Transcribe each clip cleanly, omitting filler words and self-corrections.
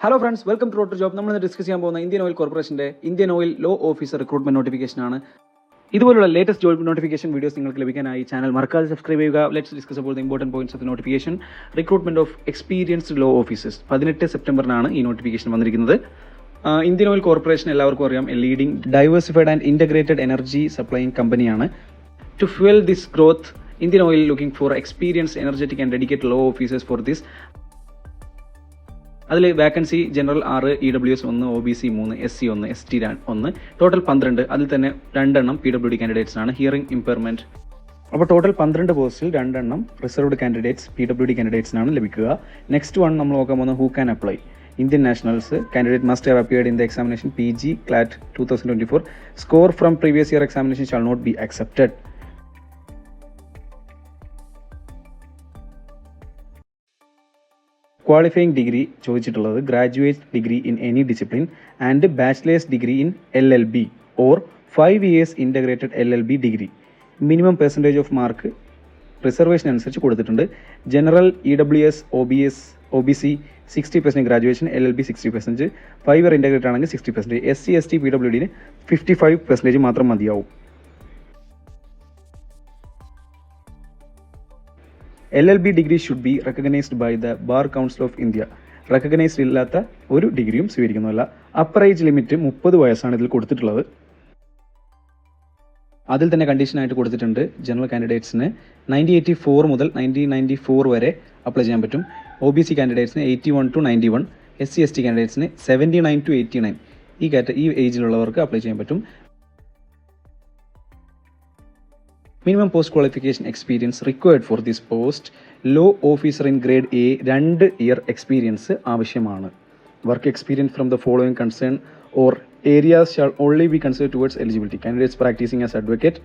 Hello friends, welcome to rotor job. നമ്മൾ discuss ചെയ്യാൻ പോകുന്ന ഇന്ത്യൻ ഓയിൽ കോർപ്പറേഷൻ്റെ Indian Oil law officer recruitment നോട്ടിഫിക്കേഷനാണ്. ഇതുപോലുള്ള ലേറ്റസ്റ്റ് ജോബ് നോട്ടിഫിക്കേഷൻ വീഡിയോസ് നിങ്ങൾക്ക് ലഭിക്കാനായി ചാനൽ മറക്കാതെ സബ്സ്ക്രൈബ് ചെയ്യുക. ലെറ്റ്സ് ഡിസ്കസ് അപ്പോൾ the important points of the notification. Recruitment of experienced law officers 18 സെപ്റ്റംബറിനാണ് ഈ നോട്ടിഫിക്കേഷൻ വന്നിരിക്കുന്നത്. ഇന്ത്യൻ ഓയിൽ കോർപ്പറേഷൻ എല്ലാവർക്കും അറിയാം, a leading diversified and integrated energy supplying കമ്പനിയാണ്. To fuel this growth, Indian Oil looking for experienced energetic and dedicated law officers for this. അതിൽ vacancy general 6, EWS 1, OBC 3, SC 1, ST 1, total 12. അതിൽ തന്നെ 2 എണ്ണം PWD കാൻഡിഡേറ്റ്സിനാണ്. Hearing impairment. അപ്പോൾ total 12 പോസ്റ്റിൽ 2 എണ്ണം reserved candidates PWD കാൻഡിഡേറ്റ്സിനാണ് ലഭിക്കുക. നെക്സ്റ്റ് വൺ നമ്മൾ നോക്കാൻ പോകുന്നത് who can apply. Indian nationals. Candidate must have appeared in the examination PG CLAT 2024. Score from previous year examination shall not be accepted. Qualifying degree ചോദിച്ചിട്ടുള്ളത് graduate degree in any discipline and bachelor's degree in LLB or 5 years integrated LLB degree. Minimum percentage of mark reservation അനുസരിച്ച് കൊടുത്തിട്ടുണ്ട്. General EWS OBC 60% graduation, LLB 60%, 5 year integrated ആണെങ്കിൽ 60%, SC ST PWD 55% മാത്രം മതിയാവും. LLB degree should be recognised by the Bar Council of India. Recognised ഇല്ലാത്ത ഒരു ഡിഗ്രിയും സ്വീകരിക്കുന്നതല്ല. Upper age limit 30 വയസ്സാണ് ഇതിൽ കൊടുത്തിട്ടുള്ളത്. അതിൽ തന്നെ കണ്ടീഷനായിട്ട് കൊടുത്തിട്ടുണ്ട്, ജനറൽ കാൻഡിഡേറ്റ്സിന് 1984 മുതൽ 1994 വരെ അപ്ലൈ ചെയ്യാൻ പറ്റും. OBC കാൻഡിഡേറ്റ്സിന് 81 to 91, SC ST കാൻഡിഡേറ്റ്സിന് 79 to 89. ഈ ഏജിലുള്ളവർക്ക് അപ്ലൈ ചെയ്യാൻ പറ്റും. Minimum post qualification experience required for this post. Law officer in grade A 2 year experience ആവശ്യമാണ്. Work experience from the following concern or areas shall only be considered towards eligibility. Candidates practicing as advocate,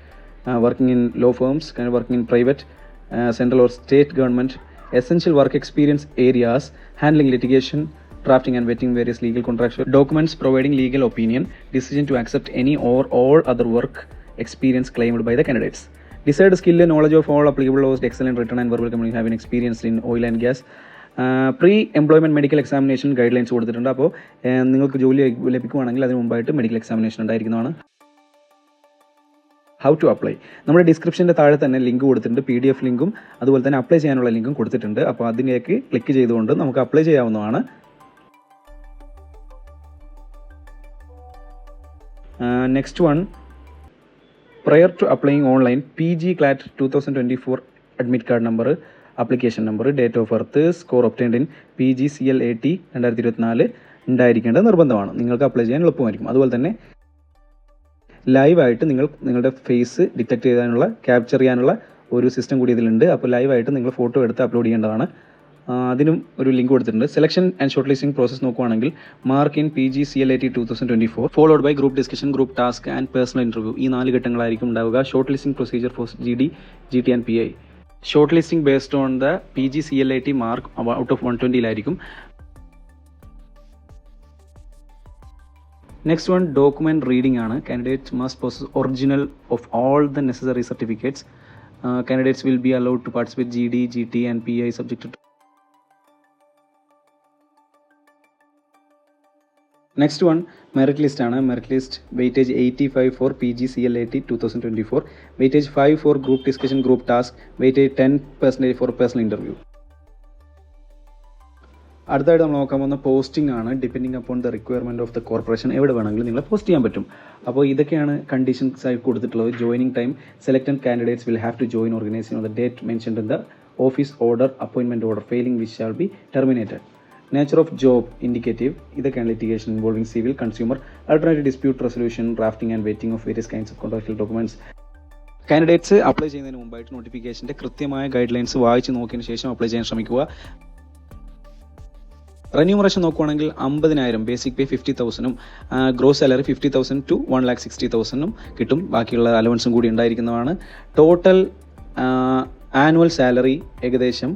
working in law firms, working in private, central or state government. Essential work experience areas: handling litigation, drafting and vetting various legal contractual documents, providing legal opinion, decision to accept any or all other work experience claimed by the candidates. Desired skill and knowledge of all applicable laws, excellent written and verbal communication, having experience in oil and gas. Pre employment medical examination guide lines കൊടുത്തിട്ടുണ്ട്. അപ്പോൾ നിങ്ങൾക്ക് ജോലി ലഭിക്കുകയാണെങ്കിൽ അതിന് മുമ്പായിട്ട് medical examination ഉണ്ടായിരിക്കുന്നതാണ്. How to apply, നമ്മുടെ ഡിസ്ക്രിപ്ഷൻ്റെ താഴെ തന്നെ ലിങ്ക് കൊടുത്തിട്ടുണ്ട്. PDF ലിങ്കും അതുപോലെ തന്നെ അപ്ലൈ ചെയ്യാനുള്ള ലിങ്കും കൊടുത്തിട്ടുണ്ട്. അപ്പോൾ അതിലേക്ക് ക്ലിക്ക് ചെയ്തുകൊണ്ട് നമുക്ക് അപ്ലൈ ചെയ്യാവുന്നതാണ്. Next one, prior to applying online PG CLAT 2024 admit card number, application number, date of birth, score obtained in PG CLAT 2024 ഉണ്ടായിരിക്കേണ്ടത് നിർബന്ധമാണ്. നിങ്ങൾക്ക് അപ്ലൈ ചെയ്യാൻ എളുപ്പമായിരിക്കും. അതുപോലെ തന്നെ ലൈവായിട്ട് നിങ്ങളുടെ ഫേസ് ഡിറ്റക്ട് ചെയ്യാനുള്ള, ക്യാപ്ചർ ചെയ്യാനുള്ള ഒരു സിസ്റ്റം കൂടി ഇതിലുണ്ട്. അപ്പോൾ ലൈവായിട്ട് നിങ്ങൾ ഫോട്ടോ എടുത്ത് അപ്ലോഡ് ചെയ്യേണ്ടതാണ്. അതിനും ഒരു ലിങ്ക് കൊടുത്തിട്ടുണ്ട്. Selection and shortlisting process നോക്കുകയാണെങ്കിൽ mark in PG CLAT 2024 followed by group discussion, group task and personal interview. ഈ 4 ഘട്ടങ്ങളായിരിക്കും ഉണ്ടാവുക. Shortlisting procedure for GD, GT and PI. Shortlisting based on the PG CLAT mark out of 120 next one, document reading ആണ്. Candidates must possess original of all the necessary certificates. Candidates will be allowed to participate GD, GT and PI subject. Next one, merit list ആണ്. Merit list weightage 85 for PG CLAT 2024, weightage 5 for group discussion, group task, weightage 10% for personal interview. അടുത്തായിട്ട് നമ്മൾ നോക്കാൻ പോകുന്ന posting ആണ്. Depending upon the requirement of the corporation എവിടെ വേണമെങ്കിലും നിങ്ങളെ post ചെയ്യാൻ പറ്റും. അപ്പോൾ ഇതൊക്കെയാണ് കണ്ടീഷൻസ് ആയി കൊടുത്തിട്ടുള്ളത്. Joining time, selected candidates will have to join organisation on the date mentioned in the office order, appointment order, failing which shall be terminated. Nature of job indicative, ഇതൊക്കെയാണ് litigation involving civil, consumer, alternative dispute resolution, drafting and vetting of various kinds of contractual documents. Candidates apply ചെയ്യുന്നതിന് മുമ്പായിട്ട് നോട്ടിഫിക്കേഷൻ്റെ കൃത്യമായ guide lines വായിച്ച് നോക്കിയതിന് ശേഷം apply ചെയ്യാൻ ശ്രമിക്കുക. Remuneration നോക്കുകയാണെങ്കിൽ 50,000 basic pay 50,000, gross salary 50,000 to 1,60,000 കിട്ടും. ബാക്കിയുള്ള അലവൻസും കൂടി ഉണ്ടായിരിക്കുന്നതാണ്. ടോട്ടൽ ആനുവൽ സാലറി ഏകദേശം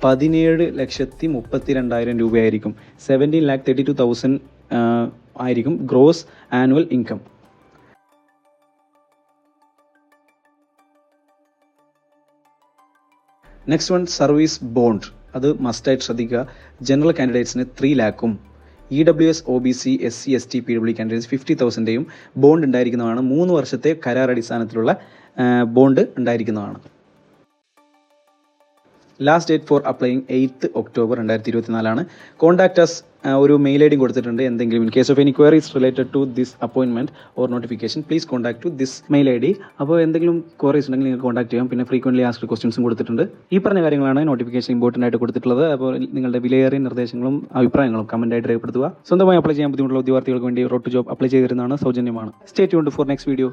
17,32,000 രൂപയായിരിക്കും. 17,32,000 ആയിരിക്കും gross annual income. Next one, service bond. അത് മസ്റ്റായിട്ട് ശ്രദ്ധിക്കുക. ജനറൽ കാൻഡിഡേറ്റ്സിന് 3 lakhും EWS OBC SC ST PW candidates 50,000ൻ്റെയും ബോണ്ട് ഉണ്ടായിരിക്കുന്നതാണ്. 3 വർഷത്തെ കരാർ അടിസ്ഥാനത്തിലുള്ള ബോണ്ട് ഉണ്ടായിരിക്കുന്നതാണ്. Last date for applying 8th October 2024 contact us ഒരു മെയിൽ ഐ ഡിയും കൊടുത്തിട്ടുണ്ട്. എന്തെങ്കിലും in case of any queries related to this appointment or notification please contact to this mail ID. അപ്പോൾ എന്തെങ്കിലും ക്വയറീസ് ഉണ്ടെങ്കിൽ നിങ്ങൾക്ക് കോൺടാക്ട് ചെയ്യാം. പിന്നെ ഫ്രീക്വൻ്റ്ലി ആസ്ക്ഡ് ക്വസ്റ്റ്യൻസും കൊടുത്തിട്ടുണ്ട്. ഈ പറഞ്ഞ കാര്യങ്ങളാണ് നോട്ടിഫിക്കേഷൻ ഇമ്പോർട്ടൻ്റ് ആയിട്ട് കൊടുത്തിട്ടുള്ളത്. അപ്പോൾ നിങ്ങളുടെ വിലയേറിയ നിർദ്ദേശങ്ങളും അഭിപ്രായങ്ങളും കമൻറ്റായിട്ട് രേഖപ്പെടുത്തുക. സ്വന്തമായി അപ്ലൈ ചെയ്യാൻ ബുദ്ധിമുട്ടുള്ള ഉദ്യോഗാർത്ഥികൾക്ക് വേണ്ടി റോഡ് ടു ജോബ് അപ്ലൈ ചെയ്തിരുന്നതാണ്, സൗജന്യമാണ്. Stay tuned for next video.